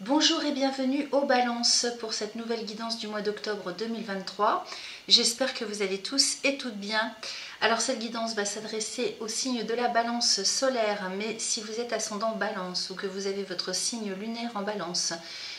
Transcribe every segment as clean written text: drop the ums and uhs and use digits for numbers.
Bonjour et bienvenue aux balances pour cette nouvelle guidance du mois d'octobre 2023. J'espère que vous allez tous et toutes bien. Alors cette guidance va s'adresser au signe de la balance solaire, mais si vous êtes ascendant balance ou que vous avez votre signe lunaire en balance,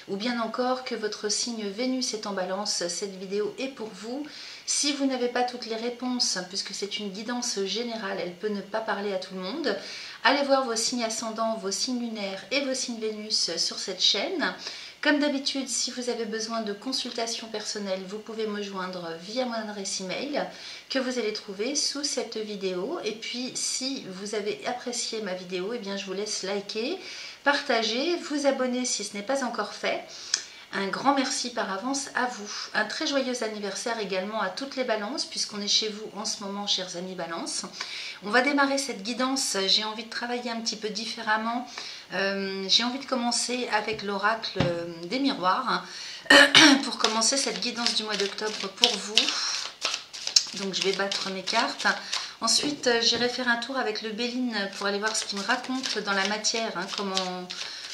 ou bien encore que votre signe Vénus est en balance, cette vidéo est pour vous. Si vous n'avez pas toutes les réponses, puisque c'est une guidance générale, elle peut ne pas parler à tout le monde, allez voir vos signes ascendants, vos signes lunaires et vos signes Vénus sur cette chaîne. Comme d'habitude, si vous avez besoin de consultation personnelle, vous pouvez me joindre via mon adresse email que vous allez trouver sous cette vidéo. Et puis, si vous avez apprécié ma vidéo, eh bien, je vous laisse liker, partager, vous abonner si ce n'est pas encore fait. Un grand merci par avance à vous. Un très joyeux anniversaire également à toutes les balances, puisqu'on est chez vous en ce moment, chers amis balance. On va démarrer cette guidance. J'ai envie de travailler un petit peu différemment. J'ai envie de commencer avec l'oracle des miroirs pour commencer cette guidance du mois d'octobre pour vous. Donc je vais battre mes cartes. Ensuite, j'irai faire un tour avec le Béline pour aller voir ce qu'il me raconte dans la matière, comment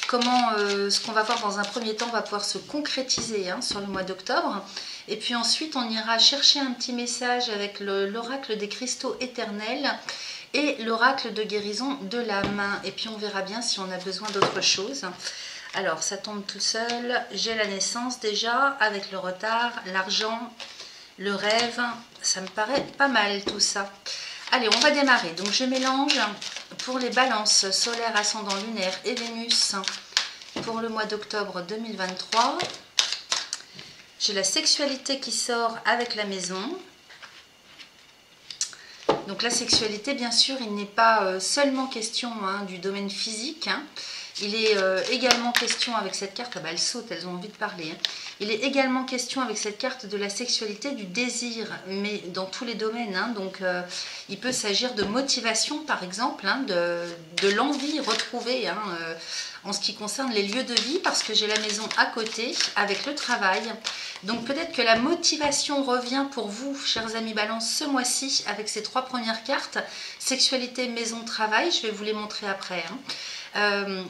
ce qu'on va voir dans un premier temps va pouvoir se concrétiser sur le mois d'octobre. Et puis ensuite, on ira chercher un petit message avec l'oracle des cristaux éternels et l'oracle de guérison de l'âme. Et puis on verra bien si on a besoin d'autre chose. Alors, ça tombe tout seul. J'ai la naissance déjà, avec le retard, l'argent, le rêve. Ça me paraît pas mal tout ça. Allez, on va démarrer. Donc, je mélange pour les balances solaires, ascendant lunaire et Vénus pour le mois d'octobre 2023. J'ai la sexualité qui sort avec la maison. Donc, la sexualité, bien sûr, il n'est pas seulement question du domaine physique. Il est également question avec cette carte, elle saute, elles ont envie de parler. Il est également question avec cette carte de la sexualité, du désir, mais dans tous les domaines. Donc il peut s'agir de motivation par exemple, de l'envie retrouvée en ce qui concerne les lieux de vie, parce que j'ai la maison à côté avec le travail. Donc peut-être que la motivation revient pour vous, chers amis balance, ce mois-ci avec ces trois premières cartes. Sexualité, maison, travail, je vais vous les montrer après.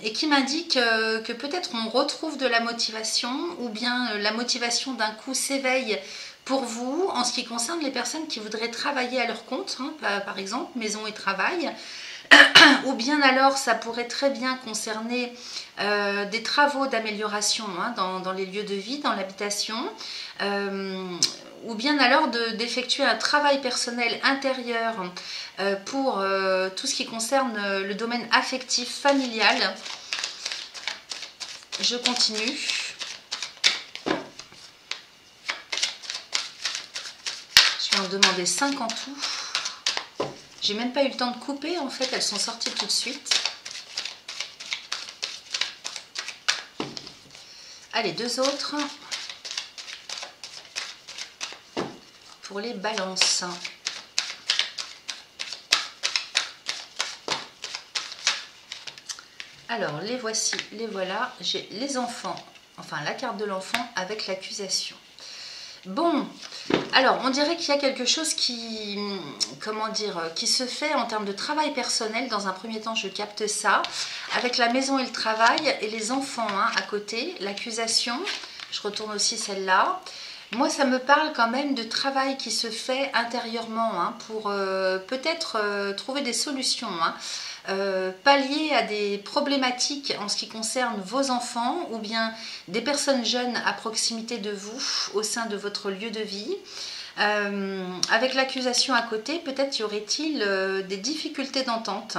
Et qui m'indique que peut-être on retrouve de la motivation, ou bien la motivation d'un coup s'éveille pour vous en ce qui concerne les personnes qui voudraient travailler à leur compte, par exemple maison et travail, ou bien alors ça pourrait très bien concerner des travaux d'amélioration dans les lieux de vie, dans l'habitation, ou bien alors d'effectuer un travail personnel intérieur pour tout ce qui concerne le domaine affectif, familial. Je continue. Je vais en demander 5 en tout. J'ai même pas eu le temps de couper, en fait, elles sont sorties tout de suite. Allez, 2 autres. Pour les balances. Alors, les voici, les voilà. J'ai les enfants, enfin la carte de l'enfant avec l'accusation. Bon, alors on dirait qu'il y a quelque chose qui, qui se fait en termes de travail personnel. Dans un premier temps, je capte ça. Avec la maison et le travail et les enfants à côté, l'accusation. Je retourne aussi celle-là. Moi, ça me parle quand même de travail qui se fait intérieurement pour peut-être trouver des solutions, pallier à des problématiques en ce qui concerne vos enfants ou bien des personnes jeunes à proximité de vous au sein de votre lieu de vie. Avec l'accusation à côté, peut-être y aurait-il des difficultés d'entente,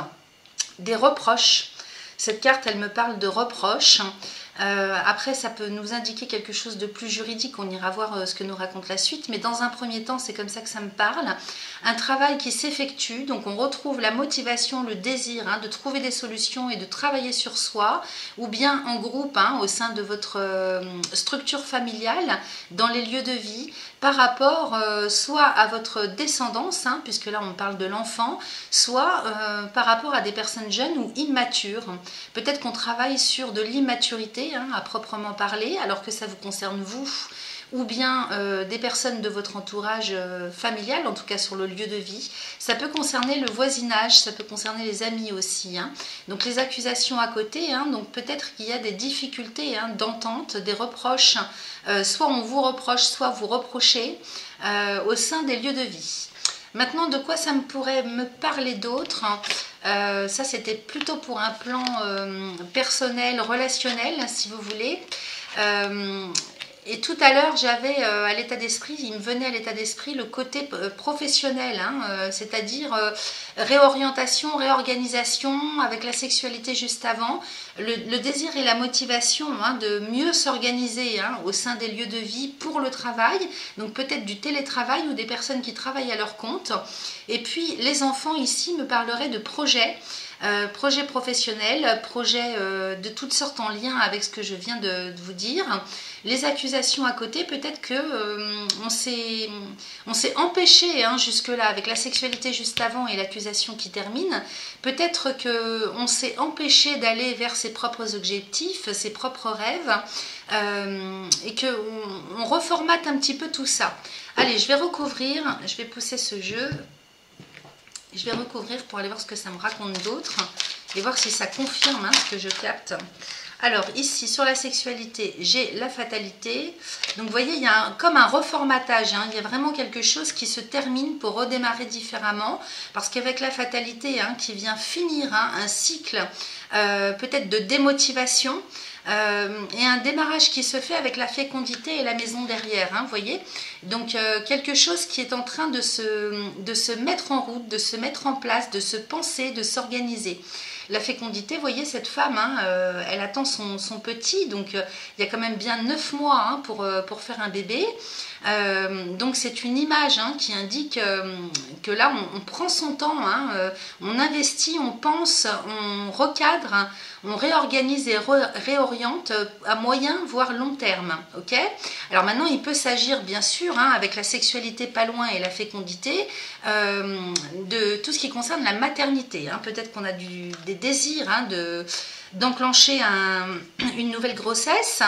des reproches. Cette carte, elle me parle de reproches. Après, ça peut nous indiquer quelque chose de plus juridique. On ira voir ce que nous raconte la suite. Mais dans un premier temps, c'est comme ça que ça me parle. Un travail qui s'effectue. Donc, on retrouve la motivation, le désir de trouver des solutions et de travailler sur soi. Ou bien en groupe, au sein de votre structure familiale, dans les lieux de vie, par rapport soit à votre descendance, puisque là, on parle de l'enfant, soit par rapport à des personnes jeunes ou immatures. Peut-être qu'on travaille sur de l'immaturité à proprement parler, alors que ça vous concerne vous, ou bien des personnes de votre entourage familial, en tout cas sur le lieu de vie. Ça peut concerner le voisinage, ça peut concerner les amis aussi. Hein. Donc les accusations à côté, hein, donc peut-être qu'il y a des difficultés hein, d'entente, des reproches, soit on vous reproche, soit vous reprochez au sein des lieux de vie. Maintenant, de quoi ça pourrait me parler d'autre? Ça, c'était plutôt pour un plan personnel, relationnel, si vous voulez. Et tout à l'heure, j'avais à l'état d'esprit, il me venait à l'état d'esprit le côté professionnel, hein, c'est-à-dire réorientation, réorganisation avec la sexualité juste avant, le désir et la motivation hein, de mieux s'organiser hein, au sein des lieux de vie pour le travail, donc peut-être du télétravail ou des personnes qui travaillent à leur compte. Et puis les enfants ici me parleraient de projets. Projets professionnels, projets de toutes sortes en lien avec ce que je viens de vous dire. Les accusations à côté, peut-être que on s'est empêché hein, jusque-là avec la sexualité juste avant et l'accusation qui termine. Peut-être qu'on s'est empêché d'aller vers ses propres objectifs, ses propres rêves et qu'on reformate un petit peu tout ça. Allez, je vais recouvrir, je vais pousser ce jeu. Je vais recouvrir pour aller voir ce que ça me raconte d'autre et voir si ça confirme hein, ce que je capte. Alors ici sur la sexualité, j'ai la fatalité. Donc vous voyez, il y a comme un reformatage. Hein, il y a vraiment quelque chose qui se termine pour redémarrer différemment. Parce qu'avec la fatalité hein, qui vient finir hein, un cycle peut-être de démotivation, et un démarrage qui se fait avec la fécondité et la maison derrière, hein, vous voyez. Donc quelque chose qui est en train de se mettre en route, de se mettre en place, de se penser, de s'organiser. La fécondité, vous voyez, cette femme, hein, elle attend son petit, donc il y a quand même bien 9 mois hein, pour faire un bébé. Donc c'est une image hein, qui indique que là, on prend son temps, hein, on investit, on pense, on recadre, hein, on réorganise et réoriente à moyen, voire long terme. Okay. Alors maintenant, il peut s'agir, bien sûr, hein, avec la sexualité pas loin et la fécondité, de tout ce qui concerne la maternité. Hein. Peut-être qu'on a des désirs hein, d'enclencher une nouvelle grossesse.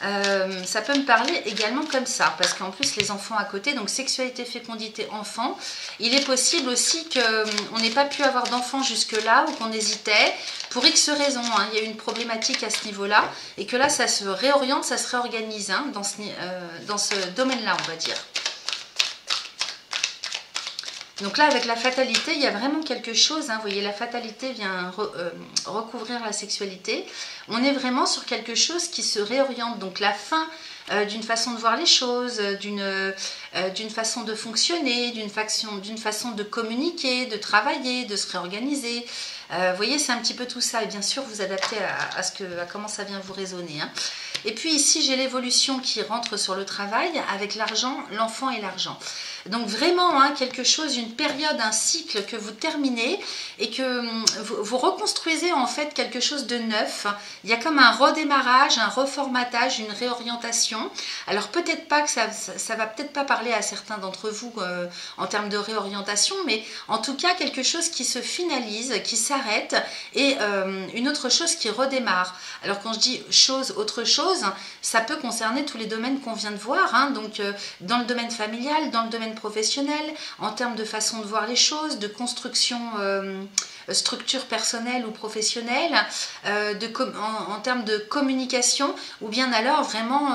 Ça peut me parler également comme ça, parce qu'en plus les enfants à côté, donc sexualité, fécondité, enfant, il est possible aussi qu'on n'ait pas pu avoir d'enfants jusque là ou qu'on hésitait pour X raisons, hein. Il y a une problématique à ce niveau là et que là ça se réoriente, ça se réorganise hein, dans ce domaine là on va dire. Donc là, avec la fatalité, il y a vraiment quelque chose. Hein, vous voyez, la fatalité vient recouvrir la sexualité. On est vraiment sur quelque chose qui se réoriente. Donc la fin d'une façon de voir les choses, d'une façon de fonctionner, d'une façon de communiquer, de travailler, de se réorganiser. Vous voyez, c'est un petit peu tout ça. Et bien sûr, vous adaptez à comment ça vient vous résonner. Hein. Et puis ici, j'ai l'évolution qui rentre sur le travail avec l'argent, l'enfant et l'argent. Donc vraiment, hein, quelque chose, une période, un cycle que vous terminez et que vous reconstruisez en fait quelque chose de neuf. Il y a comme un redémarrage, un reformatage, une réorientation. Alors peut-être pas que ça va peut-être pas parler à certains d'entre vous en termes de réorientation, mais en tout cas quelque chose qui se finalise, qui s'arrête et une autre chose qui redémarre. Alors quand je dis chose, autre chose, ça peut concerner tous les domaines qu'on vient de voir, hein, donc dans le domaine familial, dans le domaine professionnel, en termes de façon de voir les choses, de construction structure personnelle ou professionnelle, en termes de communication, ou bien alors vraiment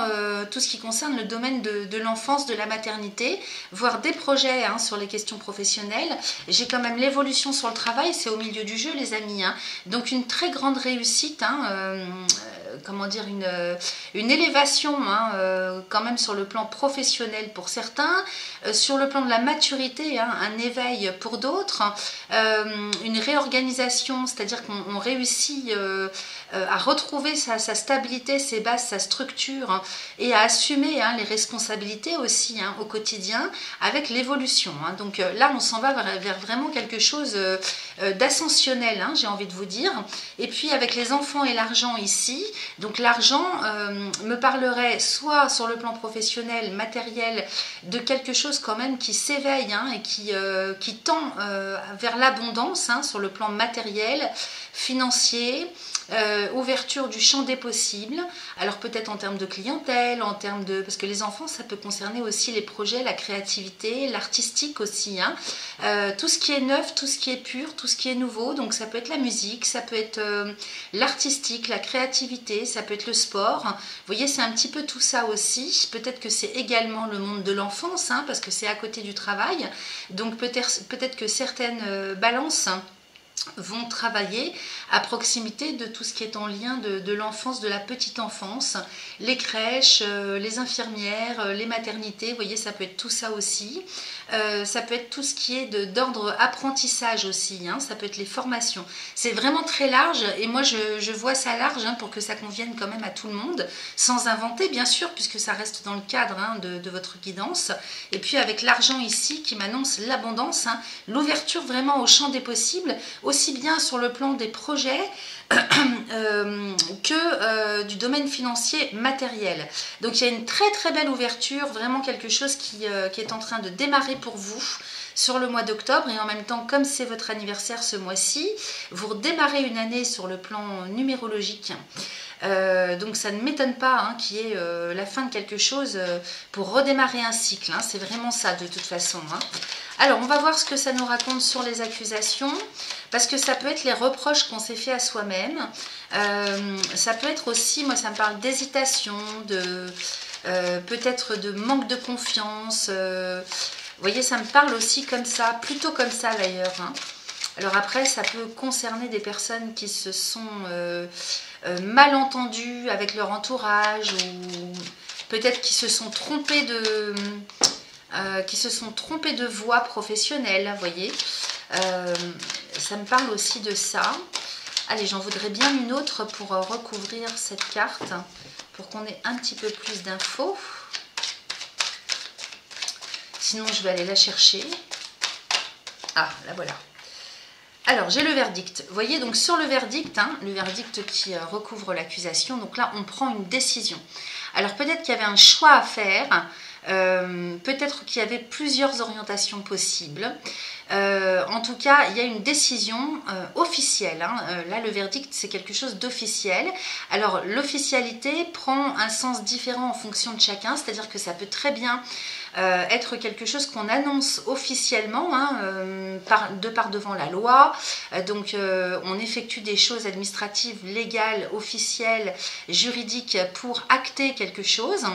tout ce qui concerne le domaine de l'enfance, de la maternité, voire des projets hein, sur les questions professionnelles. J'ai quand même l'évolution sur le travail, c'est au milieu du jeu les amis, hein. Donc une très grande réussite, hein, comment dire, une élévation hein, quand même sur le plan professionnel pour certains, sur le plan de la maturité, hein, un éveil pour d'autres, une réorganisation, c'est-à-dire qu'on réussit à retrouver sa stabilité, ses bases, sa structure hein, et à assumer hein, les responsabilités aussi hein, au quotidien avec l'évolution. Hein. Donc là, on s'en va vers vraiment quelque chose d'ascensionnel, hein, j'ai envie de vous dire. Et puis avec les enfants et l'argent ici, donc l'argent me parlerait soit sur le plan professionnel, matériel, de quelque chose quand même qui s'éveille hein, et qui tend vers l'abondance hein, sur le plan matériel, financier, ouverture du champ des possibles, alors peut-être en termes de clientèle, en termes de... parce que les enfants, ça peut concerner aussi les projets, la créativité, l'artistique aussi, hein. Tout ce qui est neuf, tout ce qui est pur, tout ce qui est nouveau, donc ça peut être la musique, ça peut être l'artistique, la créativité, ça peut être le sport. Vous voyez, c'est un petit peu tout ça aussi. Peut-être que c'est également le monde de l'enfance, hein, parce que c'est à côté du travail, donc peut-être que certaines balances vont travailler à proximité de tout ce qui est en lien de l'enfance, de la petite enfance, les crèches, les infirmières, les maternités, vous voyez, ça peut être tout ça aussi. Ça peut être tout ce qui est d'ordre apprentissage aussi, hein, ça peut être les formations. C'est vraiment très large et moi je vois ça large, hein, pour que ça convienne quand même à tout le monde, sans inventer bien sûr, puisque ça reste dans le cadre, hein, de votre guidance. Et puis avec l'argent ici qui m'annonce l'abondance, hein, l'ouverture vraiment au champ des possibles, aussi bien sur le plan des projets que du domaine financier matériel. Donc il y a une très très belle ouverture, vraiment quelque chose qui est en train de démarrer pour vous sur le mois d'octobre, et en même temps, comme c'est votre anniversaire ce mois-ci, vous redémarrez une année sur le plan numérologique. Donc ça ne m'étonne pas, hein, qu'il y ait la fin de quelque chose pour redémarrer un cycle, hein. C'est vraiment ça de toute façon, hein. Alors on va voir ce que ça nous raconte sur les accusations, parce que ça peut être les reproches qu'on s'est fait à soi-même, ça peut être aussi, moi ça me parle d'hésitation, peut-être de manque de confiance, vous voyez, ça me parle aussi comme ça, plutôt comme ça d'ailleurs, hein. Alors après, ça peut concerner des personnes qui se sont mal entendues avec leur entourage, ou peut-être qui se sont trompées de voie professionnelle, vous voyez. Ça me parle aussi de ça. Allez, j'en voudrais bien une autre pour recouvrir cette carte, pour qu'on ait un petit peu plus d'infos. Sinon, je vais aller la chercher. Ah, la voilà. Alors, j'ai le verdict. Vous voyez, donc sur le verdict, hein, le verdict qui recouvre l'accusation, donc là, on prend une décision. Alors, peut-être qu'il y avait un choix à faire, peut-être qu'il y avait plusieurs orientations possibles. En tout cas, il y a une décision officielle, hein. Là, le verdict, c'est quelque chose d'officiel. Alors, l'officialité prend un sens différent en fonction de chacun, c'est-à-dire que ça peut très bien être quelque chose qu'on annonce officiellement, hein, de par devant la loi. Donc on effectue des choses administratives, légales, officielles, juridiques pour acter quelque chose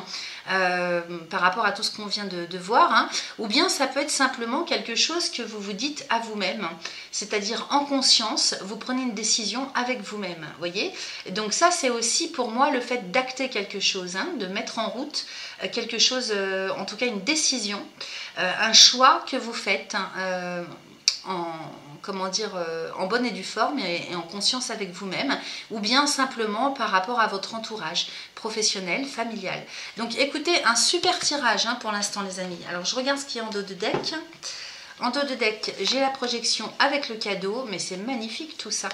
par rapport à tout ce qu'on vient de voir, hein. Ou bien ça peut être simplement quelque chose que vous vous dites à vous-même, c'est-à-dire en conscience, vous prenez une décision avec vous-même, voyez. Donc ça, c'est aussi pour moi le fait d'acter quelque chose, hein, de mettre en route quelque chose, en tout cas une décision, un choix que vous faites, hein, en bonne et due forme et en conscience avec vous-même, ou bien simplement par rapport à votre entourage professionnel, familial. Donc écoutez, un super tirage, hein, pour l'instant les amis. Alors je regarde ce qu'il y a en dos de deck. En dos de deck, j'ai la projection avec le cadeau, mais c'est magnifique tout ça.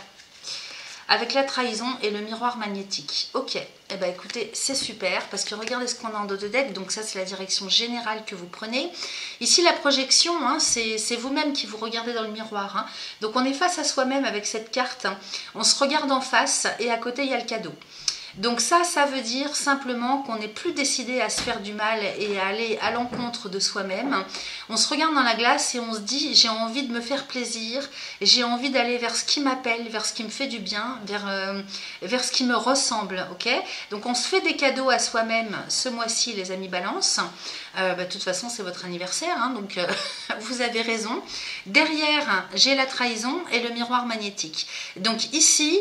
Avec la trahison et le miroir magnétique. Ok, eh ben écoutez, c'est super, parce que regardez ce qu'on a en dos de deck. Donc ça, c'est la direction générale que vous prenez. Ici, la projection, hein, c'est vous-même qui vous regardez dans le miroir, hein. Donc on est face à soi-même avec cette carte, hein. On se regarde en face et à côté, il y a le cadeau. Donc ça veut dire simplement qu'on n'est plus décidé à se faire du mal et à aller à l'encontre de soi-même. On se regarde dans la glace et on se dit, j'ai envie de me faire plaisir, j'ai envie d'aller vers ce qui m'appelle, vers ce qui me fait du bien, vers ce qui me ressemble, ok. Donc on se fait des cadeaux à soi-même ce mois-ci, les amis Balance. De toute façon, c'est votre anniversaire, hein, donc vous avez raison. Derrière, j'ai la trahison et le miroir magnétique. Donc ici,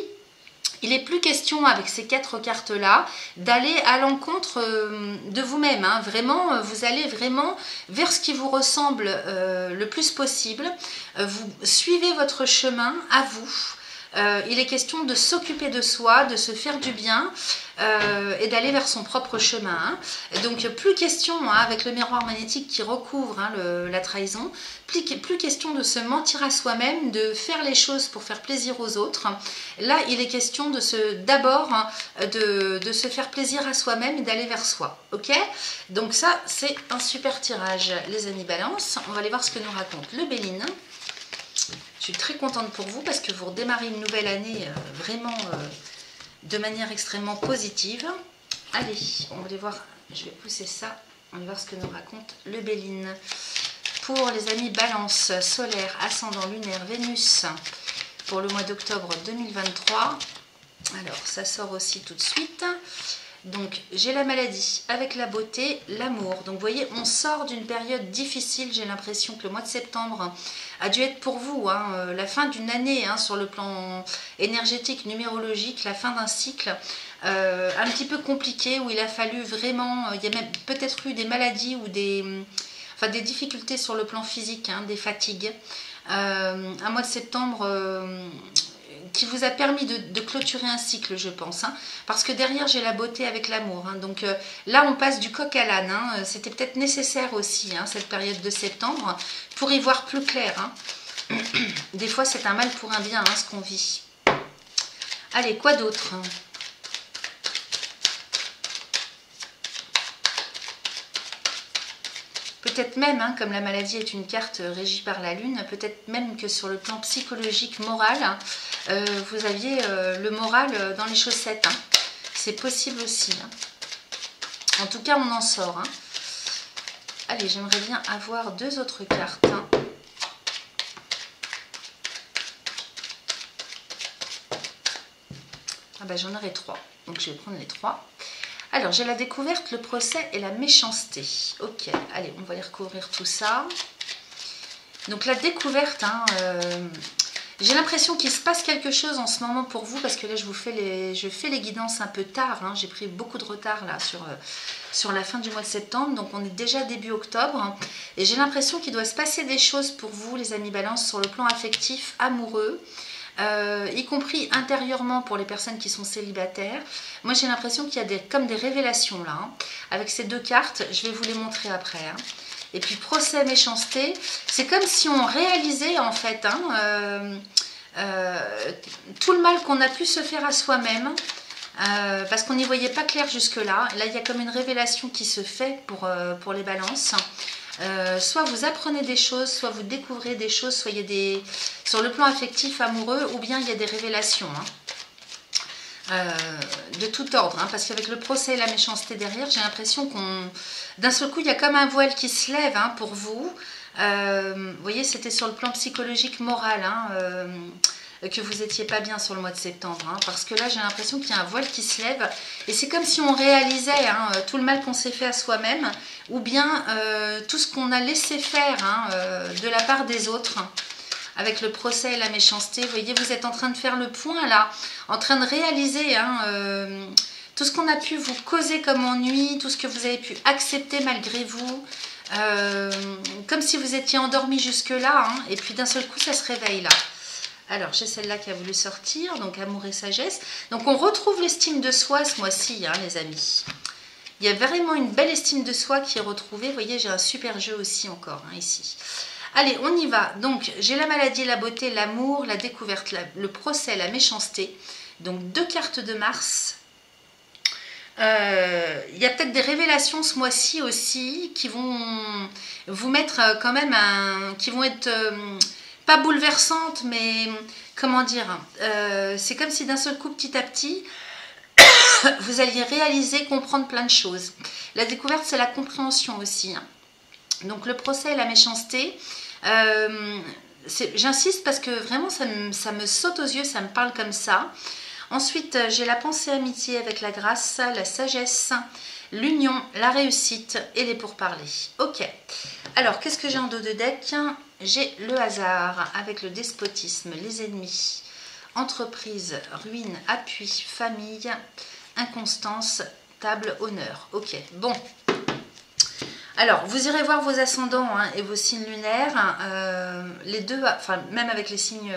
il n'est plus question avec ces 4 cartes-là d'aller à l'encontre de vous-même, hein. Vraiment, vous allez vraiment vers ce qui vous ressemble le plus possible. Vous suivez votre chemin à vous. Il est question de s'occuper de soi, de se faire du bien et d'aller vers son propre chemin, hein. Donc plus question, hein, avec le miroir magnétique qui recouvre, hein, la trahison, plus question de se mentir à soi-même, de faire les choses pour faire plaisir aux autres. Là, il est question d'abord de se faire plaisir à soi-même et d'aller vers soi. Ok. Donc ça, c'est un super tirage, les amis Balance. On va aller voir ce que nous raconte le Béline. Je suis très contente pour vous parce que vous redémarrez une nouvelle année vraiment de manière extrêmement positive. Allez, on va aller voir, je vais pousser ça, on va voir ce que nous raconte le Béline. Pour les amis Balance, solaire, ascendant lunaire, Vénus, pour le mois d'octobre 2023. Alors, ça sort aussi tout de suite. Donc, j'ai la maladie avec la beauté, l'amour. Donc, vous voyez, on sort d'une période difficile. J'ai l'impression que le mois de septembre a dû être pour vous la fin d'une année sur le plan énergétique, numérologique, la fin d'un cycle un petit peu compliqué où il a fallu vraiment... il y a même peut-être eu des maladies ou des difficultés sur le plan physique, des fatigues. Un mois de septembre... qui vous a permis de clôturer un cycle, je pense. Parce que derrière, j'ai la beauté avec l'amour. Donc là, on passe du coq à l'âne. C'était peut-être nécessaire aussi, cette période de septembre, pour y voir plus clair. Des fois, c'est un mal pour un bien, ce qu'on vit. Allez, quoi d'autre? Peut-être même, comme la maladie est une carte régie par la lune, peut-être même que sur le plan psychologique, moral, vous aviez le moral dans les chaussettes. C'est possible aussi. En tout cas, on en sort. Allez, j'aimerais bien avoir deux autres cartes. Ah ben, j'en aurai trois. Donc, je vais prendre les trois. Alors, j'ai la découverte, le procès et la méchanceté. Ok, allez, on va aller recouvrir tout ça. Donc, la découverte, j'ai l'impression qu'il se passe quelque chose en ce moment pour vous, parce que là, je fais les guidances un peu tard. J'ai pris beaucoup de retard là sur la fin du mois de septembre, donc on est déjà début octobre. Et j'ai l'impression qu'il doit se passer des choses pour vous, les amis Balance, sur le plan affectif, amoureux. Y compris intérieurement pour les personnes qui sont célibataires. Moi j'ai l'impression qu'il y a comme des révélations là, avec ces deux cartes, je vais vous les montrer après. Et puis procès, méchanceté, c'est comme si on réalisait en fait tout le mal qu'on a pu se faire à soi-même, parce qu'on n'y voyait pas clair jusque là. Là il y a comme une révélation qui se fait pour les balances. Soit vous apprenez des choses, soit vous découvrez des choses, soit il y a sur le plan affectif, amoureux, ou bien il y a des révélations de tout ordre, parce qu'avec le procès et la méchanceté derrière, j'ai l'impression d'un seul coup, il y a comme un voile qui se lève pour vous. Vous voyez, c'était sur le plan psychologique, moral, que vous n'étiez pas bien sur le mois de septembre, parce que là j'ai l'impression qu'il y a un voile qui se lève et c'est comme si on réalisait tout le mal qu'on s'est fait à soi-même, ou bien tout ce qu'on a laissé faire de la part des autres. Avec le procès et la méchanceté, vous voyez, vous êtes en train de faire le point là, en train de réaliser tout ce qu'on a pu vous causer comme ennui, tout ce que vous avez pu accepter malgré vous, comme si vous étiez endormi jusque là, et puis d'un seul coup ça se réveille là. Alors, j'ai celle-là qui a voulu sortir, donc amour et sagesse. Donc, on retrouve l'estime de soi ce mois-ci, les amis. Il y a vraiment une belle estime de soi qui est retrouvée. Vous voyez, j'ai un super jeu aussi encore, ici. Allez, on y va. Donc, j'ai la maladie, la beauté, l'amour, la découverte, le procès, la méchanceté. Donc, deux cartes de Mars. Il y a peut-être des révélations ce mois-ci aussi qui vont vous mettre quand même qui vont être... pas bouleversante, mais comment dire, c'est comme si d'un seul coup, petit à petit, vous alliez réaliser, comprendre plein de choses. La découverte, c'est la compréhension aussi. Donc le procès et la méchanceté, j'insiste parce que vraiment, ça me saute aux yeux, ça me parle comme ça. Ensuite, j'ai la pensée amitié avec la grâce, la sagesse, l'union, la réussite et les pourparlers. Ok. Alors, qu'est-ce que j'ai en dos de deck ? J'ai le hasard avec le despotisme, les ennemis, entreprise, ruine, appui, famille, inconstance, table, honneur. Ok, bon. Alors, vous irez voir vos ascendants et vos signes lunaires. Les deux, enfin, même avec les signes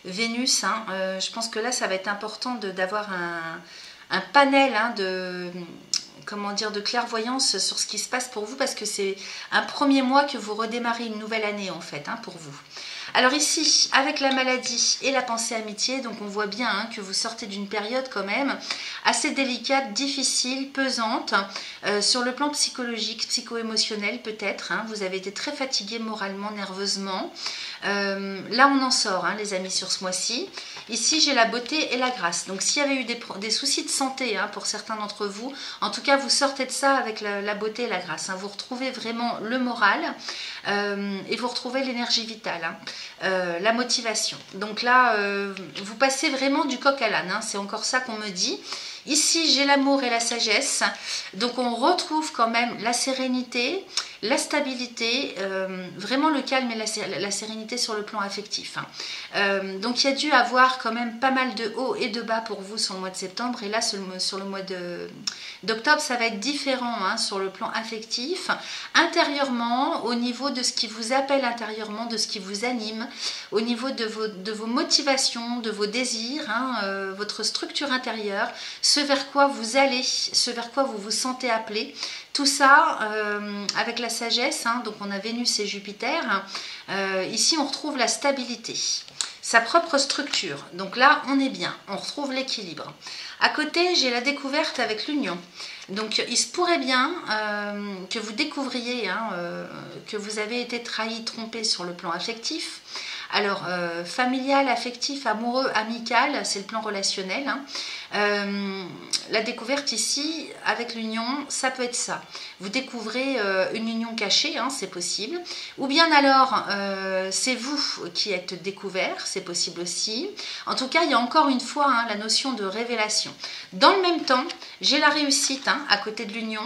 Vénus, je pense que là, ça va être important d'avoir un panel de... comment dire, de clairvoyance sur ce qui se passe pour vous, parce que c'est un premier mois que vous redémarrez une nouvelle année en fait pour vous. Alors ici, avec la maladie et la pensée amitié, donc on voit bien hein, que vous sortez d'une période quand même assez délicate, difficile, pesante, sur le plan psychologique, psycho-émotionnel peut-être. Hein, vous avez été très fatigué moralement, nerveusement. Là, on en sort, hein, les amis, sur ce mois-ci. Ici, j'ai la beauté et la grâce. Donc, s'il y avait eu des soucis de santé hein, pour certains d'entre vous, en tout cas, vous sortez de ça avec la beauté et la grâce. Hein. Vous retrouvez vraiment le moral et vous retrouvez l'énergie vitale, hein, la motivation. Donc là, vous passez vraiment du coq à l'âne. Hein. C'est encore ça qu'on me dit. Ici, j'ai l'amour et la sagesse. Donc, on retrouve quand même la sérénité, la stabilité, vraiment le calme et la sérénité sur le plan affectif. Hein. Donc, il y a dû avoir quand même pas mal de hauts et de bas pour vous sur le mois de septembre. Et là, sur le mois d'octobre, ça va être différent hein, sur le plan affectif. Intérieurement, au niveau de ce qui vous appelle intérieurement, de ce qui vous anime, au niveau de vos motivations, de vos désirs, hein, votre structure intérieure, ce vers quoi vous allez, ce vers quoi vous vous sentez appelé. Tout ça avec la sagesse, hein, donc on a Vénus et Jupiter. Ici, on retrouve la stabilité, sa propre structure. Donc là, on est bien, on retrouve l'équilibre. À côté, j'ai la découverte avec l'union. Donc, il se pourrait bien que vous découvriez hein, que vous avez été trahi, trompé sur le plan affectif. Alors, familial, affectif, amoureux, amical, c'est le plan relationnel. Hein. La découverte ici, avec l'union, ça peut être ça. Vous découvrez une union cachée, hein, c'est possible. Ou bien alors, c'est vous qui êtes découvert, c'est possible aussi. En tout cas, il y a encore une fois hein, la notion de révélation. Dans le même temps, j'ai la réussite hein, à côté de l'union.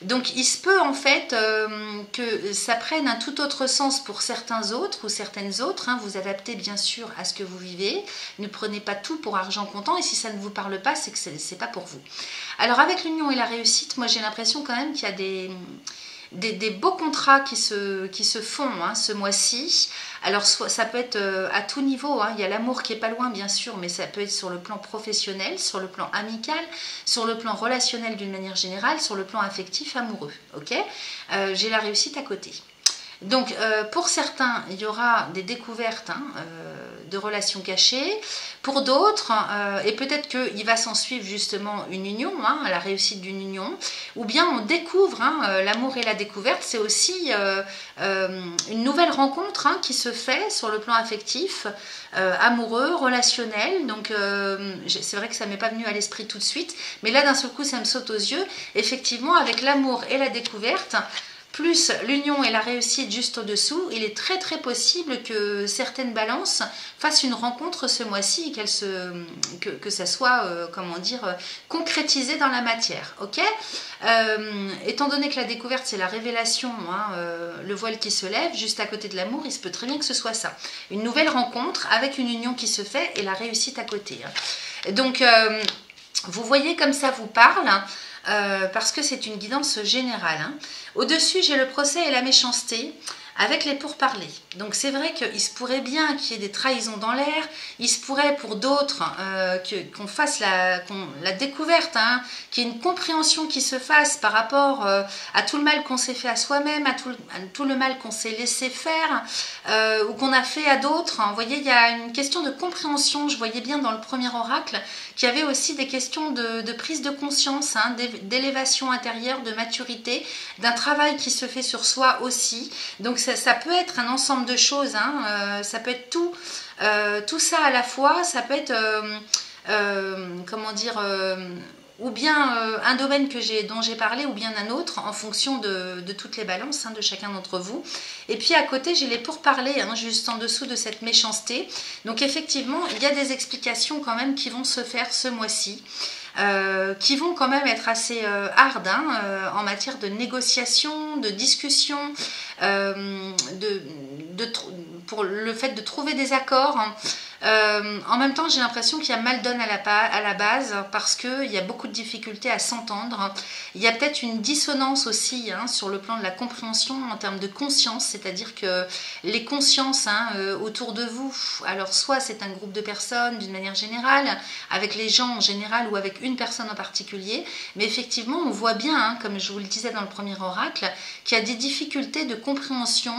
Donc, il se peut en fait que ça prenne un tout autre sens pour certains autres ou certaines autres. Hein. Vous adaptez bien sûr à ce que vous vivez. Ne prenez pas tout pour argent comptant. Et si ça ne vous parle pas, c'est que c'est pas pour vous. Alors, avec l'union et la réussite, moi j'ai l'impression quand même qu'il y a des beaux contrats qui se font hein, ce mois-ci. Alors ça peut être à tout niveau, hein. Il y a l'amour qui est pas loin bien sûr, mais ça peut être sur le plan professionnel, sur le plan amical, sur le plan relationnel d'une manière générale, sur le plan affectif, amoureux. Ok, j'ai la réussite à côté. Donc pour certains, il y aura des découvertes hein, de relations cachées. Pour d'autres, et peut-être qu'il va s'en suivre justement une union, hein, la réussite d'une union, ou bien on découvre hein, l'amour et la découverte, c'est aussi une nouvelle rencontre hein, qui se fait sur le plan affectif, amoureux, relationnel. Donc c'est vrai que ça ne m'est pas venu à l'esprit tout de suite, mais là d'un seul coup ça me saute aux yeux. Effectivement, avec l'amour et la découverte, plus l'union et la réussite juste au-dessous, il est très très possible que certaines balances fassent une rencontre ce mois-ci et que ça soit, comment dire, concrétisé dans la matière. Ok, étant donné que la découverte c'est la révélation, hein, le voile qui se lève, juste à côté de l'amour, il se peut très bien que ce soit ça. Une nouvelle rencontre avec une union qui se fait et la réussite à côté. Hein. Donc, vous voyez comme ça vous parle. Parce que c'est une guidance générale. Hein. Au-dessus, j'ai le procès et la méchanceté avec les pourparlers. Donc c'est vrai qu'il se pourrait bien qu'il y ait des trahisons dans l'air, il se pourrait pour d'autres qu'on fasse la découverte, hein, qu'il y ait une compréhension qui se fasse par rapport à tout le mal qu'on s'est fait à soi-même, à tout le mal qu'on s'est laissé faire ou qu'on a fait à d'autres. Vous voyez, il y a une question de compréhension, je voyais bien dans le premier oracle qu'il y avait aussi des questions de prise de conscience, hein, d'élévation intérieure, de maturité, d'un travail qui se fait sur soi aussi. Donc ça peut être un ensemble de choses, hein, ça peut être tout ça à la fois, ça peut être, comment dire, ou bien un domaine dont j'ai parlé, ou bien un autre, en fonction de toutes les balances hein, de chacun d'entre vous. Et puis à côté, j'ai les pourparlers, hein, juste en dessous de cette méchanceté. Donc effectivement, il y a des explications quand même qui vont se faire ce mois-ci. Qui vont quand même être assez hard hein, en matière de négociation, de discussion, pour le fait de trouver des accords. Hein. En même temps, j'ai l'impression qu'il y a mal donne à la base parce qu'il y a beaucoup de difficultés à s'entendre. Il y a peut-être une dissonance aussi hein, sur le plan de la compréhension en termes de conscience, c'est-à-dire que les consciences hein, autour de vous, alors soit c'est un groupe de personnes d'une manière générale, avec les gens en général ou avec une personne en particulier, mais effectivement on voit bien, hein, comme je vous le disais dans le premier oracle, qu'il y a des difficultés de compréhension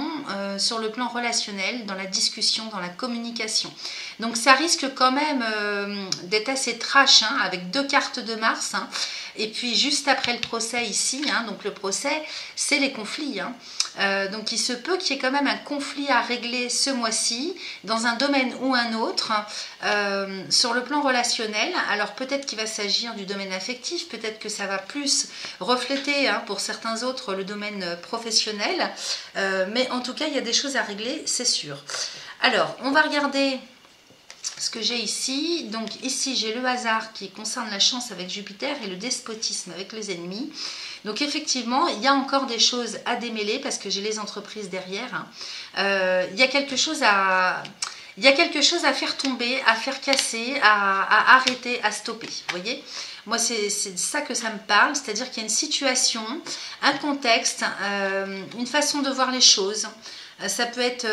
sur le plan relationnel, dans la discussion, dans la communication. Donc ça risque quand même d'être assez trash hein, avec 2 cartes de Mars. Hein, et puis juste après le procès ici, hein, donc le procès c'est les conflits. Hein, donc il se peut qu'il y ait quand même un conflit à régler ce mois-ci dans un domaine ou un autre sur le plan relationnel. Alors peut-être qu'il va s'agir du domaine affectif, peut-être que ça va plus refléter hein, pour certains autres le domaine professionnel, mais en tout cas il y a des choses à régler, c'est sûr. Alors on va regarder ce que j'ai ici. Donc ici j'ai le hasard qui concerne la chance avec Jupiter et le despotisme avec les ennemis. Donc effectivement il y a encore des choses à démêler parce que j'ai les entreprises derrière. Hein. Il y a quelque chose à faire tomber, à faire casser, à arrêter, à stopper. Vous voyez, moi c'est ça que ça me parle, c'est-à-dire qu'il y a une situation, un contexte, une façon de voir les choses. Ça peut être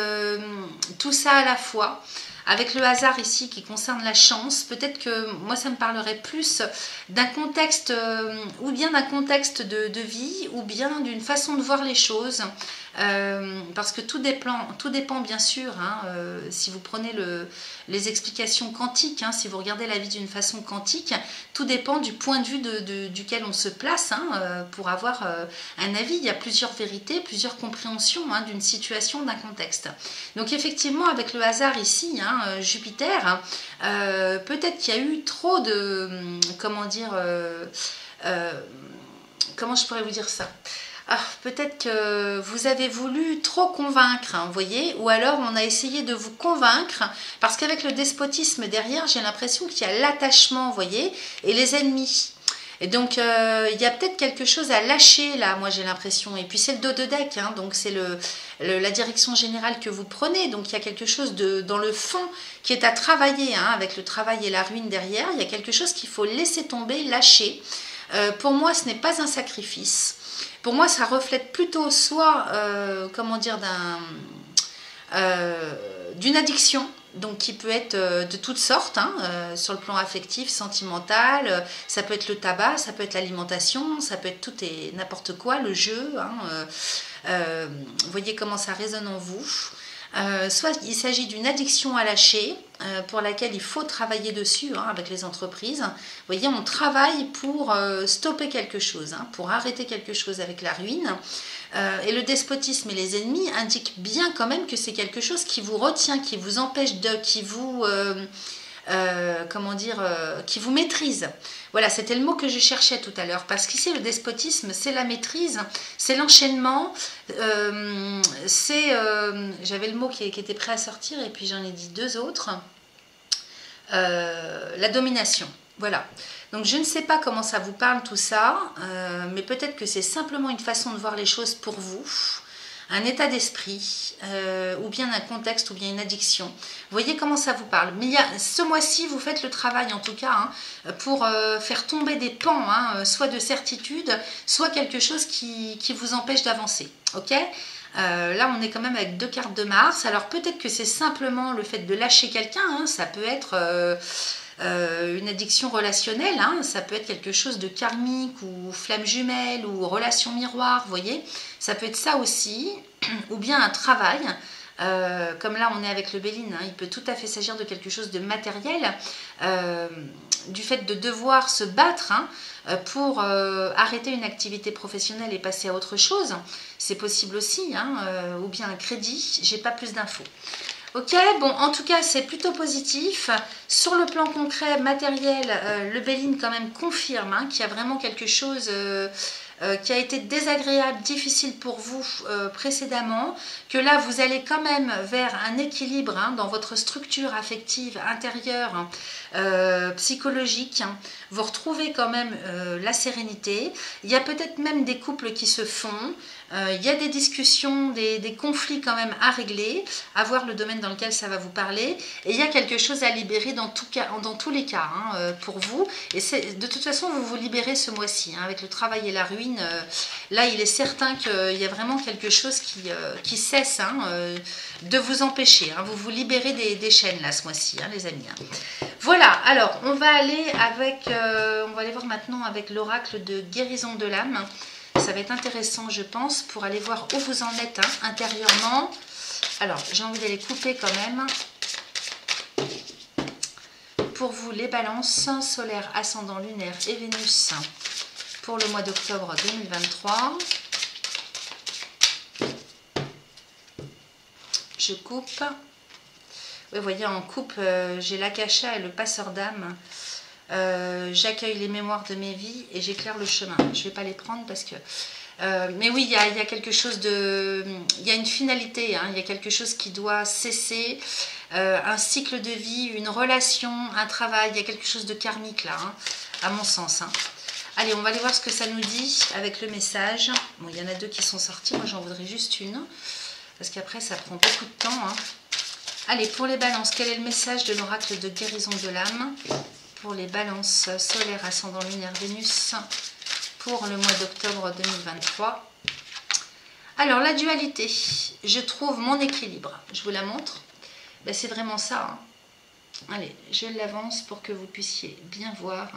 tout ça à la fois. Avec le hasard ici qui concerne la chance, peut-être que moi ça me parlerait plus d'un contexte ou bien d'un contexte de vie ou bien d'une façon de voir les choses. Parce que tout dépend bien sûr, hein, si vous prenez les explications quantiques, hein, si vous regardez la vie d'une façon quantique, tout dépend du point de vue duquel on se place hein, pour avoir un avis. Il y a plusieurs vérités, plusieurs compréhensions hein, d'une situation, d'un contexte. Donc effectivement avec le hasard ici, hein, Jupiter, peut-être qu'il y a eu trop de, comment dire, comment je pourrais vous dire ça ? Ah, peut-être que vous avez voulu trop convaincre, hein, vous voyez, ou alors on a essayé de vous convaincre, parce qu'avec le despotisme derrière, j'ai l'impression qu'il y a l'attachement, vous voyez, et les ennemis. Et donc, il y a peut-être quelque chose à lâcher, là, moi j'ai l'impression. Et puis c'est le dos de deck, hein, donc c'est la direction générale que vous prenez. Donc il y a quelque chose dans le fond qui est à travailler, hein, avec le travail et la ruine derrière. Il y a quelque chose qu'il faut laisser tomber, lâcher. Pour moi, ce n'est pas un sacrifice. Pour moi, ça reflète plutôt soit, comment dire, d'une addiction, donc qui peut être de toutes sortes, hein, sur le plan affectif, sentimental, ça peut être le tabac, ça peut être l'alimentation, ça peut être tout et n'importe quoi, le jeu, hein, vous voyez comment ça résonne en vous. Soit il s'agit d'une addiction à lâcher pour laquelle il faut travailler dessus hein, avec les entreprises. Vous voyez, on travaille pour stopper quelque chose, hein, pour arrêter quelque chose avec la ruine. Et le despotisme et les ennemis indiquent bien quand même que c'est quelque chose qui vous retient, qui vous empêche qui vous... comment dire, qui vous maîtrise. Voilà, c'était le mot que je cherchais tout à l'heure, parce qu'ici le despotisme, c'est la maîtrise, c'est l'enchaînement, j'avais le mot qui était prêt à sortir, et puis j'en ai dit 2 autres, la domination. Voilà, donc je ne sais pas comment ça vous parle tout ça, mais peut-être que c'est simplement une façon de voir les choses pour vous, un état d'esprit, ou bien un contexte, ou bien une addiction. Vous voyez comment ça vous parle. Mais ce mois-ci, vous faites le travail, en tout cas, hein, pour faire tomber des pans, hein, soit de certitude, soit quelque chose qui vous empêche d'avancer. Ok ? Là, on est quand même avec 2 cartes de Mars. Alors, peut-être que c'est simplement le fait de lâcher quelqu'un. Hein, ça peut être... une addiction relationnelle, hein, ça peut être quelque chose de karmique ou flamme jumelle ou relation miroir, vous voyez, ça peut être ça aussi, ou bien un travail, comme là on est avec le Béline, hein, il peut tout à fait s'agir de quelque chose de matériel, du fait de devoir se battre hein, pour arrêter une activité professionnelle et passer à autre chose, c'est possible aussi, hein, ou bien un crédit, j'ai pas plus d'infos. Ok, bon, en tout cas, c'est plutôt positif. Sur le plan concret, matériel, le Béline quand même confirme hein, qu'il y a vraiment quelque chose qui a été désagréable, difficile pour vous précédemment, que là vous allez quand même vers un équilibre hein, dans votre structure affective intérieure, psychologique, hein. Vous retrouvez quand même la sérénité. Il y a peut-être même des couples qui se font. Il y a des discussions, des conflits quand même à régler, à voir le domaine dans lequel ça va vous parler. Et il y a quelque chose à libérer dans tous les cas hein, pour vous. Et de toute façon, vous vous libérez ce mois-ci hein, avec le travail et la ruine. Là, il est certain qu'il y a vraiment quelque chose qui cesse hein, de vous empêcher. Hein. Vous vous libérez des chaînes là ce mois-ci, hein, les amis. Hein. Voilà, alors on va aller on va aller voir maintenant avec l'oracle de guérison de l'âme. Ça va être intéressant, je pense, pour aller voir où vous en êtes hein, intérieurement. Alors, j'ai envie d'aller couper quand même. Pour vous, les balances, solaire, ascendant, lunaire et Vénus pour le mois d'octobre 2023. Je coupe. Oui, vous voyez, en coupe, j'ai l'akasha et le passeur d'âme. J'accueille les mémoires de mes vies et j'éclaire le chemin. Je ne vais pas les prendre parce que... mais oui, il y a quelque chose de... Il y a une finalité, hein, il y a quelque chose qui doit cesser. Un cycle de vie, une relation, un travail. Il y a quelque chose de karmique là, hein, à mon sens. Hein. Allez, on va aller voir ce que ça nous dit avec le message. Bon, il y en a deux qui sont sortis. Moi, j'en voudrais juste une. Parce qu'après, ça prend beaucoup de temps. Hein. Allez, pour les balances, quel est le message de l'oracle de guérison de l'âme pour les balances solaires, ascendant, lunaire, Vénus pour le mois d'octobre 2023. Alors, la dualité, je trouve mon équilibre. Je vous la montre. Ben, c'est vraiment ça. Hein. Allez, je l'avance pour que vous puissiez bien voir.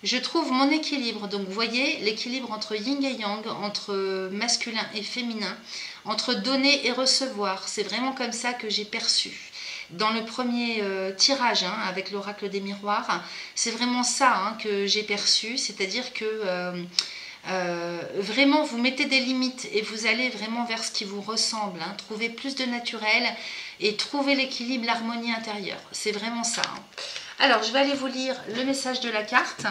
Je trouve mon équilibre. Donc, vous voyez, l'équilibre entre yin et yang, entre masculin et féminin, entre donner et recevoir. C'est vraiment comme ça que j'ai perçu. Dans le premier tirage hein, avec l'oracle des miroirs, c'est vraiment ça hein, que j'ai perçu, c'est-à-dire que vraiment vous mettez des limites et vous allez vraiment vers ce qui vous ressemble, hein, trouver plus de naturel et trouver l'équilibre, l'harmonie intérieure, c'est vraiment ça. Hein. Alors je vais aller vous lire le message de la carte.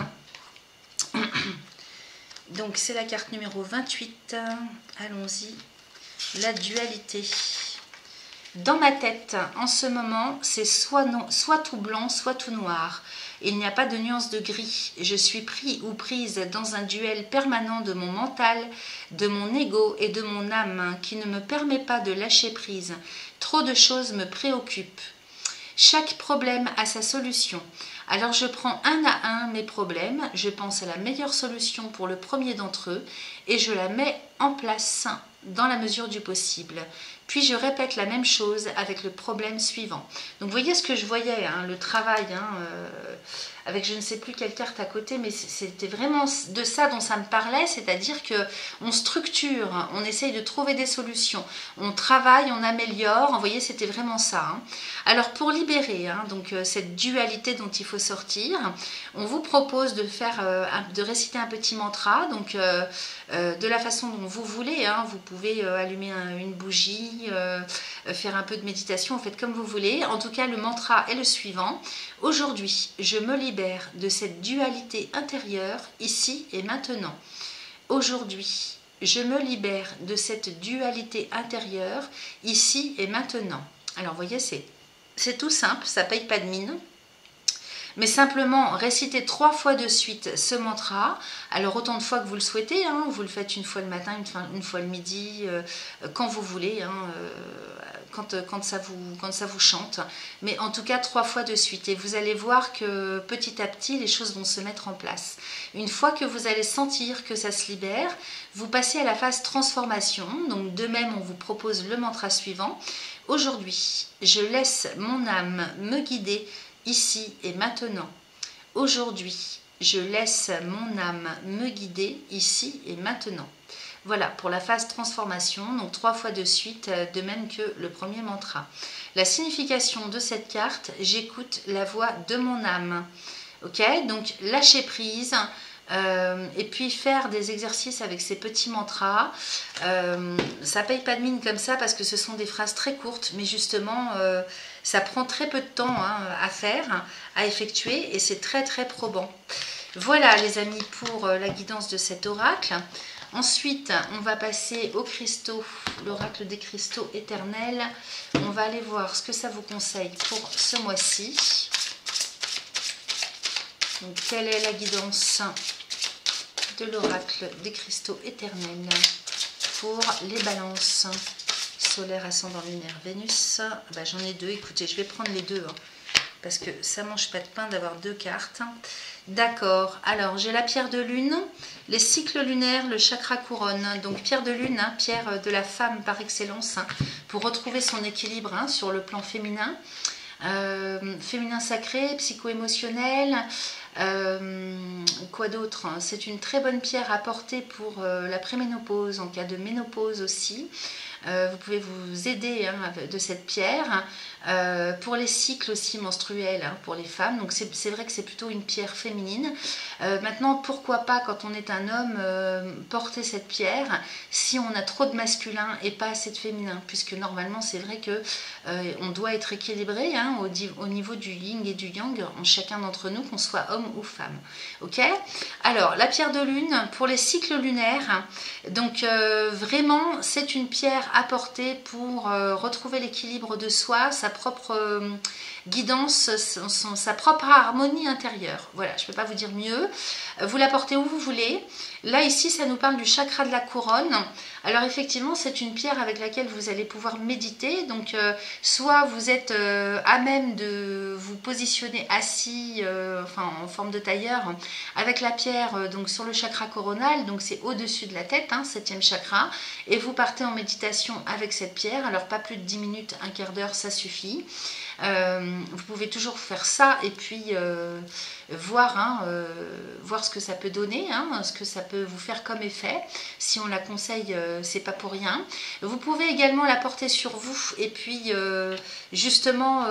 Donc c'est la carte numéro 28, allons-y, la dualité. Dans ma tête, en ce moment, c'est soit tout blanc, soit tout noir. Il n'y a pas de nuance de gris. Je suis pris ou prise dans un duel permanent de mon mental, de mon ego et de mon âme qui ne me permet pas de lâcher prise. Trop de choses me préoccupent. Chaque problème a sa solution. Alors je prends un à un mes problèmes, je pense à la meilleure solution pour le premier d'entre eux et je la mets en place dans la mesure du possible. Puis je répète la même chose avec le problème suivant. Donc vous voyez ce que je voyais, hein, le travail, hein, avec je ne sais plus quelle carte à côté, mais c'était vraiment de ça dont ça me parlait, c'est-à-dire qu'on structure, on essaye de trouver des solutions, on travaille, on améliore, vous voyez, c'était vraiment ça. Hein. Alors pour libérer hein, donc, cette dualité dont il faut sortir, on vous propose de réciter un petit mantra, donc de la façon dont vous voulez, hein, vous pouvez allumer une bougie, faire un peu de méditation, faites comme vous voulez. En tout cas, le mantra est le suivant. Aujourd'hui, je me libère de cette dualité intérieure, ici et maintenant. Aujourd'hui, je me libère de cette dualité intérieure, ici et maintenant. Alors, vous voyez, c'est tout simple, ça ne paye pas de mine. Mais simplement récitez 3 fois de suite ce mantra, alors autant de fois que vous le souhaitez, hein, vous le faites une fois le matin, une fois le midi, quand vous voulez, hein, quand ça vous chante, mais en tout cas 3 fois de suite, et vous allez voir que petit à petit les choses vont se mettre en place. Une fois que vous allez sentir que ça se libère, vous passez à la phase transformation, donc de même on vous propose le mantra suivant. Aujourd'hui, je laisse mon âme me guider ici et maintenant. Aujourd'hui, je laisse mon âme me guider ici et maintenant. Voilà pour la phase transformation, donc 3 fois de suite, de même que le premier mantra. La signification de cette carte, j'écoute la voix de mon âme. Ok, donc lâcher prise. Et puis faire des exercices avec ces petits mantras. Ça paye pas de mine comme ça parce que ce sont des phrases très courtes, mais justement ça prend très peu de temps hein, à faire, à effectuer, et c'est très très probant. Voilà les amis pour la guidance de cet oracle. Ensuite, on va passer aux cristaux, l'oracle des cristaux éternels. On va aller voir ce que ça vous conseille pour ce mois-ci. Donc, quelle est la guidance de l'oracle des cristaux éternels pour les balances solaire, ascendant, lunaire, Vénus? Bah, j'en ai deux, écoutez, je vais prendre les deux, hein, parce que ça mange pas de pain d'avoir deux cartes. D'accord, alors j'ai la pierre de lune, les cycles lunaires, le chakra couronne. Donc pierre de lune, hein, pierre de la femme par excellence, hein, pour retrouver son équilibre, hein, sur le plan féminin. Féminin sacré, psycho-émotionnel. Quoi d'autre? C'est une très bonne pierre à porter pour la préménopause, en cas de ménopause aussi. Vous pouvez vous aider, hein, de cette pierre. Pour les cycles aussi menstruels, hein, pour les femmes. Donc c'est vrai que c'est plutôt une pierre féminine. Maintenant, pourquoi pas, quand on est un homme, porter cette pierre si on a trop de masculin et pas assez de féminin, puisque normalement c'est vrai que on doit être équilibré, hein, au niveau du yin et du yang en chacun d'entre nous, qu'on soit homme ou femme. Ok? Alors la pierre de lune pour les cycles lunaires. Donc vraiment c'est une pierre à porter pour retrouver l'équilibre de soi, sa propre guidance, sa propre harmonie intérieure. Voilà, je ne peux pas vous dire mieux. Vous la portez où vous voulez. Là, ici, ça nous parle du chakra de la couronne. Alors, effectivement, c'est une pierre avec laquelle vous allez pouvoir méditer. Donc, soit vous êtes à même de vous positionner assis, enfin, en forme de tailleur, avec la pierre donc sur le chakra coronal. Donc, c'est au-dessus de la tête, hein, 7e chakra. Et vous partez en méditation avec cette pierre. Alors, pas plus de 10 minutes, un quart d'heure, ça suffit. Vous pouvez toujours faire ça et puis voir, hein, voir ce que ça peut donner, hein, ce que ça peut vous faire comme effet. Si on la conseille, c'est pas pour rien. Vous pouvez également la porter sur vous et puis justement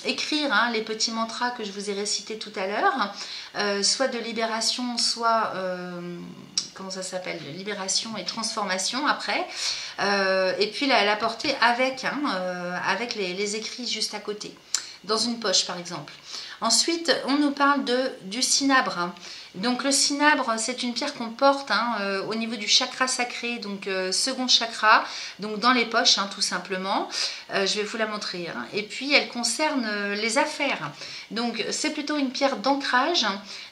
écrire, hein, les petits mantras que je vous ai récités tout à l'heure, soit de libération, soit comment ça s'appelle, libération et transformation après, et puis la porter avec, hein, avec les écrits juste à côté, dans une poche par exemple. Ensuite, on nous parle du cinabre. Donc le cinabre, c'est une pierre qu'on porte, hein, au niveau du chakra sacré, donc second chakra, donc dans les poches, hein, tout simplement. Je vais vous la montrer, hein. Et puis elle concerne les affaires. Donc c'est plutôt une pierre d'ancrage.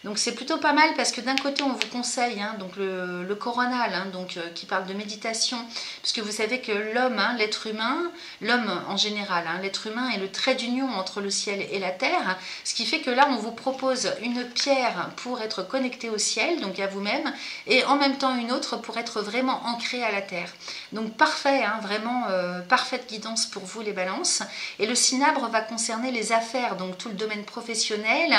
Donc c'est plutôt pas mal parce que d'un côté on vous conseille, hein, donc le coronal, hein, donc qui parle de méditation, puisque vous savez que l'homme, hein, l'être humain, l'homme en général, hein, l'être humain est le trait d'union entre le ciel et la terre, ce qui fait que là on vous propose une pierre pour être connecté au ciel, donc à vous-même, et en même temps une autre pour être vraiment ancré à la terre. Donc parfait, hein, vraiment parfaite guidance pour vous les balances. Et le cinabre va concerner les affaires, donc tout le domaine professionnel,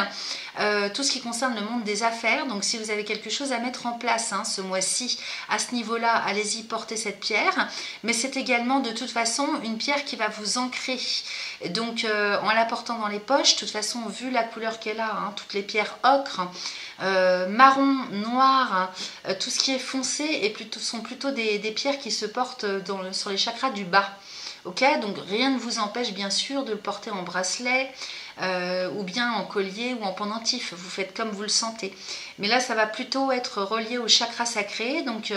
tout ce qui concerne le monde des affaires. Donc si vous avez quelque chose à mettre en place, hein, ce mois-ci à ce niveau-là, allez-y, portez cette pierre. Mais c'est également de toute façon une pierre qui va vous ancrer. Donc en la portant dans les poches, de toute façon vu la couleur qu'elle a, hein, toutes les pierres ocre, marron, noir, tout ce qui est foncé sont plutôt des pierres qui se portent sur les chakras du bas. Ok, donc rien ne vous empêche bien sûr de le porter en bracelet, ou bien en collier ou en pendentif, vous faites comme vous le sentez. Mais là ça va plutôt être relié au chakra sacré, donc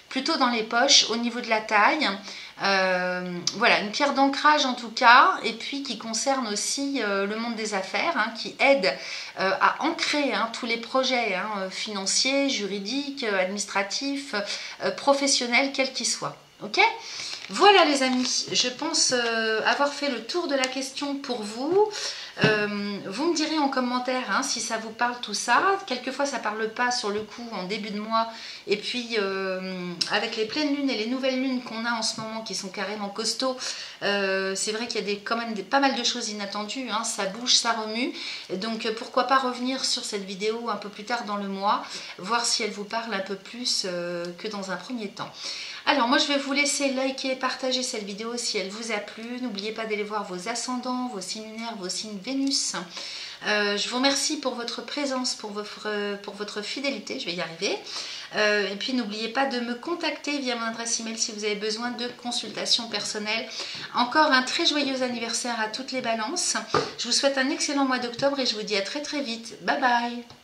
plutôt dans les poches, au niveau de la taille. Voilà, une pierre d'ancrage en tout cas, et puis qui concerne aussi le monde des affaires, hein, qui aide à ancrer, hein, tous les projets, hein, financiers, juridiques, administratifs, professionnels, quels qu'ils soient. Ok ? Voilà les amis, je pense avoir fait le tour de la question pour vous. Vous me direz en commentaire, hein, si ça vous parle tout ça. Quelquefois ça parle pas sur le coup en début de mois, et puis avec les pleines lunes et les nouvelles lunes qu'on a en ce moment qui sont carrément costauds, c'est vrai qu'il y a quand même pas mal de choses inattendues, hein, ça bouge, ça remue, donc pourquoi pas revenir sur cette vidéo un peu plus tard dans le mois, voir si elle vous parle un peu plus que dans un premier temps. Alors moi je vais vous laisser liker et partager cette vidéo si elle vous a plu. N'oubliez pas d'aller voir vos ascendants, vos signes lunaires, vos signes Vénus. Je vous remercie pour votre présence, pour votre fidélité, je vais y arriver. Et puis n'oubliez pas de me contacter via mon adresse email si vous avez besoin de consultations personnelles. Encore un très joyeux anniversaire à toutes les balances. Je vous souhaite un excellent mois d'octobre et je vous dis à très très vite. Bye bye.